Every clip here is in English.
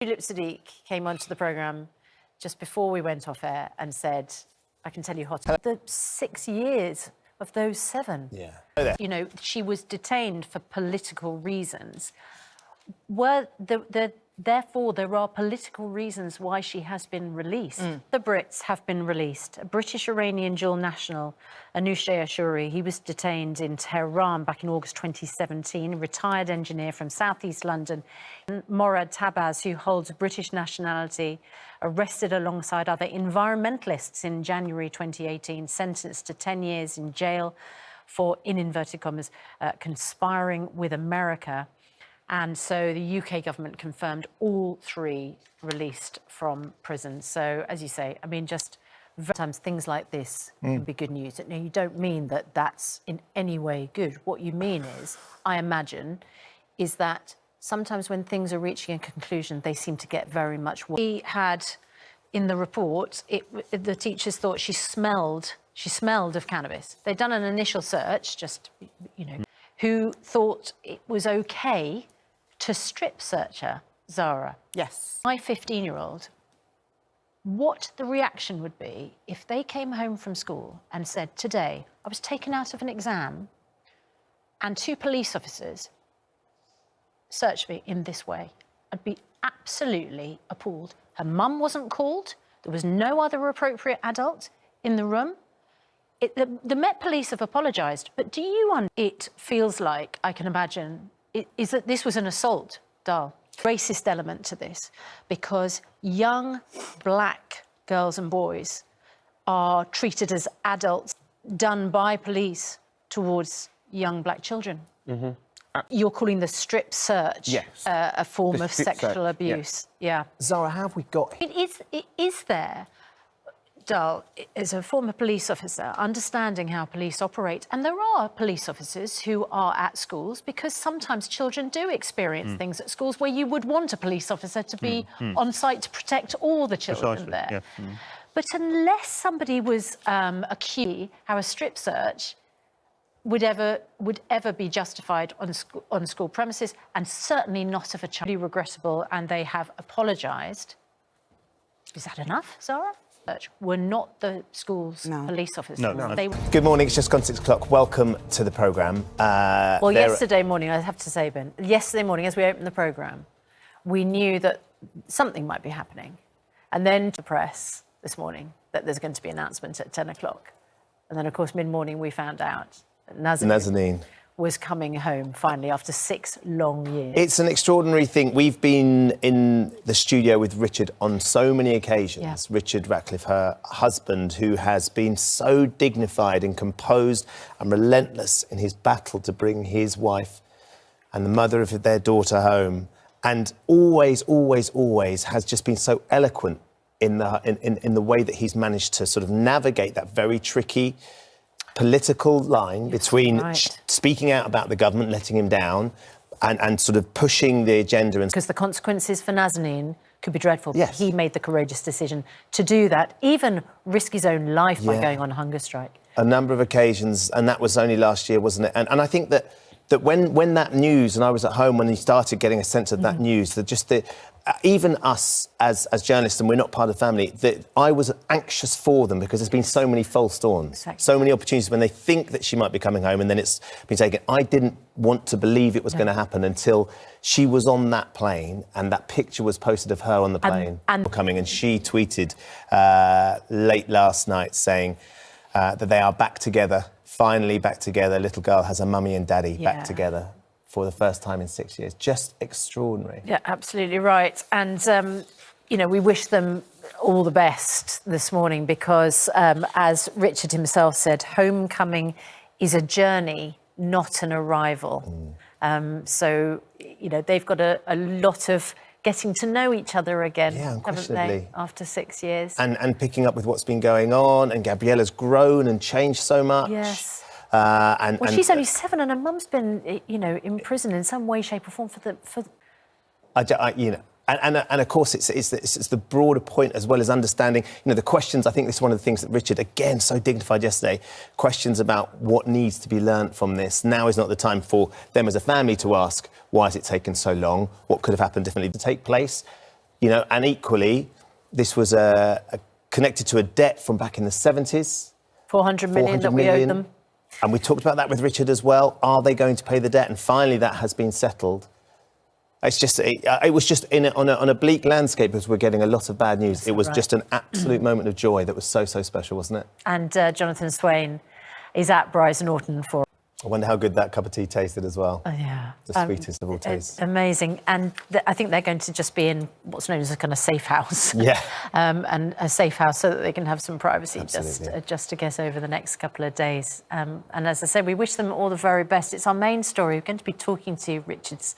Tulip Sadiq came onto the programme just before we went off air and said, I can tell you hot, the 6 years of those 7. Yeah. You know, she was detained for political reasons. Therefore, there are political reasons why she has been released. The Brits have been released. A British-Iranian dual national, Anousheh Ashuri, he was detained in Tehran back in August 2017, retired engineer from southeast London. Morad Tabaz, who holds a British nationality, arrested alongside other environmentalists in January 2018, sentenced to 10 years in jail for, in inverted commas, conspiring with America. And so the UK government confirmed all 3 released from prison. So, as you say, I mean, just sometimes things like this can be good news. Now, you don't mean that that's in any way good. What you mean is, I imagine, is that sometimes when things are reaching a conclusion, they seem to get very much worse. We had, in the report, the teachers thought she smelled of cannabis. They'd done an initial search, just, you know, who thought it was okay to strip search her, Zara. Yes. My 15-year-old, what the reaction would be if they came home from school and said, today, I was taken out of an exam and 2 police officers searched me in this way. I'd be absolutely appalled. Her mum wasn't called. There was no other appropriate adult in the room. The Met Police have apologised, but do you it feels like, I can imagine, is that this was an assault, Dal. Racist element to this, because young black girls and boys are treated as adults done by police towards young black children. You're calling the strip search a form of sexual abuse. Yeah. Zara, how have we got here? It is there. Dal, as a former police officer, understanding how police operate, and there are police officers who are at schools because sometimes children do experience things at schools where you would want a police officer to be on site to protect all the children there. Yeah. But unless somebody was accused how a strip search would ever be justified on school premises, and certainly not of a child, really regrettable, and they have apologised. Is that enough, Zara? Were not the school's police officers. No. They... Good morning, it's just gone 6 o'clock. Welcome to the programme. Well, yesterday morning, I have to say, Ben, yesterday morning, as we opened the programme, we knew that something might be happening. And then to press this morning that there's going to be an announcement at 10 o'clock. And then, of course, mid-morning, we found out that Nazanin was coming home finally after 6 long years. It's an extraordinary thing. We've been in the studio with Richard on so many occasions. Yeah. Richard Ratcliffe, her husband, who has been so dignified and composed and relentless in his battle to bring his wife and the mother of their daughter home, and always has just been so eloquent in the way that he's managed to sort of navigate that very tricky political line between speaking out about the government, letting him down, and sort of pushing the agenda. Because the consequences for Nazanin could be dreadful. Yes. He made the courageous decision to do that, even risk his own life by going on a hunger strike. A number of occasions, and that was only last year, wasn't it? And I think that when that news, and I was at home when he started getting a sense of that news, that just even us as journalists, and we're not part of the family, that I was anxious for them because there's been so many false dawns, so many opportunities when they think that she might be coming home and then it's been taken. I didn't want to believe it was going to happen until she was on that plane and that picture was posted of her on the plane coming, and she tweeted late last night saying that they are back together, finally back together. Little girl has a mummy and daddy back together for the first time in 6 years. Just extraordinary. Yeah, absolutely right. And, you know, we wish them all the best this morning because, as Richard himself said, homecoming is a journey, not an arrival. So, you know, they've got a lot of getting to know each other again, haven't they, after 6 years? And picking up with what's been going on, and Gabriella's grown and changed so much. Yes. She's only 7 and her mum's been, you know, in prison in some way, shape or form you know, and of course it's the broader point as well as understanding, you know, the questions. I think this is one of the things that Richard, again, so dignified yesterday, questions about what needs to be learnt from this. Now is not the time for them as a family to ask, why has it taken so long? What could have happened differently to take place? And equally, this was connected to a debt from back in the 70s. 400 million that we owed them. And we talked about that with Richard as well. Are they going to pay the debt? And finally, that has been settled. It's just, it was just on a bleak landscape as we're getting a lot of bad news. It was just an absolute moment of joy that was so special, wasn't it? And Jonathan Swain is at Bryce Norton for... I wonder how good that cup of tea tasted as well. Oh, yeah. The sweetest of all tastes. Amazing. And I think they're going to just be in what's known as a kind of safe house. Yeah. And a safe house so that they can have some privacy just to get over the next couple of days. And as I said, we wish them all the very best. It's our main story. We're going to be talking to Richard's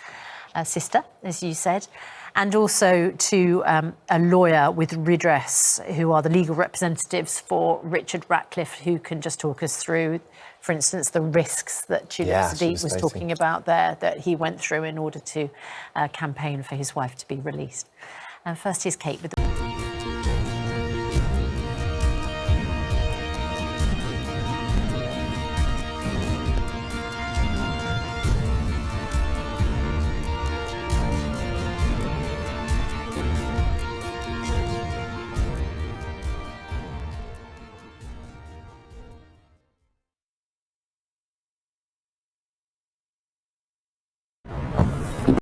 sister, as you said, and also to a lawyer with redress, who are the legal representatives for Richard Ratcliffe, who can just talk us through, for instance, the risks that Juliet Sadiq was talking about there, that he went through in order to campaign for his wife to be released. And first, here's Kate with the...